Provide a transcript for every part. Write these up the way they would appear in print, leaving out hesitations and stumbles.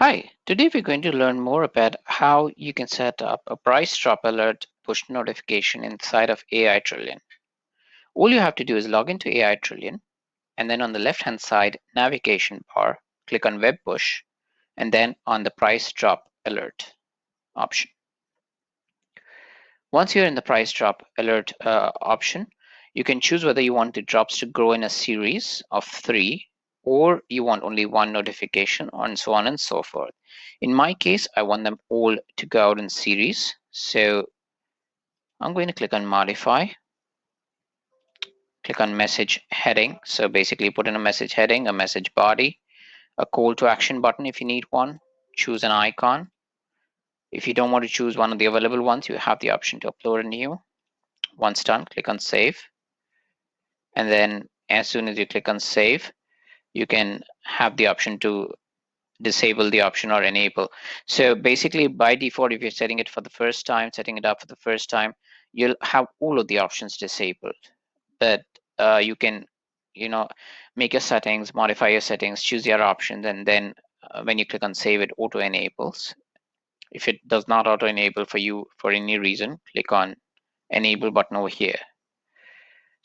Hi, today we're going to learn more about how you can set up a price drop alert push notification inside of AI Trillion. All you have to do is log into AI Trillion and then on the left hand side navigation bar, click on Web Push and then on the price drop alert option. Once you're in the price drop alert option, you can choose whether you want the drops to grow in a series of 3 or you want only one notification and so on and so forth. In my case, I want them all to go out in series. So I'm going to click on modify, click on message heading. So basically put in a message heading, a message body, a call to action button if you need one, choose an icon. If you don't want to choose one of the available ones, you have the option to upload a new. Once done, click on save. And then as soon as you click on save, you can have the option to disable the option or enable. So basically by default, if you're setting it for the first time, setting it up for the first time, you'll have all of the options disabled. But you can, make your settings, modify your settings, choose your options, and then when you click on save, it auto enables. If it does not auto enable for you for any reason, click on enable button over here.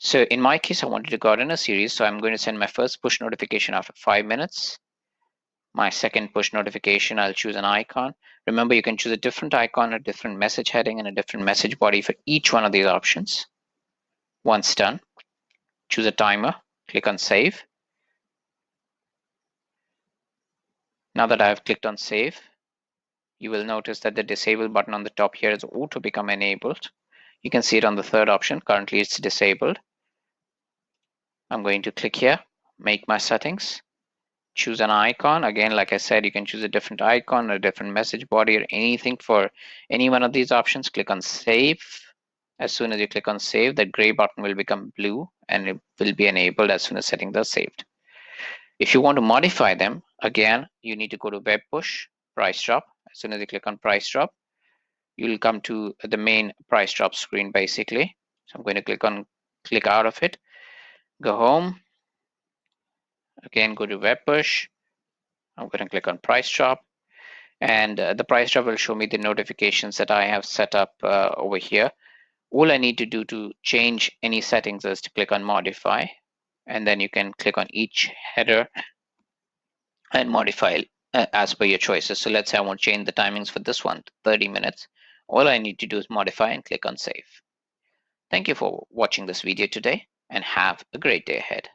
So in my case, I wanted to go out in a series, so I'm going to send my first push notification after 5 minutes. My second push notification, I'll choose an icon. Remember, you can choose a different icon, a different message heading, and a different message body for each one of these options. Once done, choose a timer, click on save. Now that I've clicked on save, you will notice that the disable button on the top here is auto become enabled. You can see it on the third option. Currently, it's disabled. I'm going to click here, make my settings. Choose an icon. Again, like I said, you can choose a different icon, a different message body, or anything for any one of these options. Click on save. As soon as you click on save, the gray button will become blue and it will be enabled as soon as settings are saved. If you want to modify them, again, you need to go to Web Push, Price Drop. As soon as you click on Price Drop, you will come to the main Price Drop screen basically. So I'm going to click out of it, go home. Again, go to Web Push. I'm going to click on Price Drop. And the price drop will show me the notifications that I have set up over here. All I need to do to change any settings is to click on modify, and then you can click on each header and modify as per your choices. So let's say I want to change the timings for this one to 30 minutes. All I need to do is modify and click on save. Thank you for watching this video today and have a great day ahead.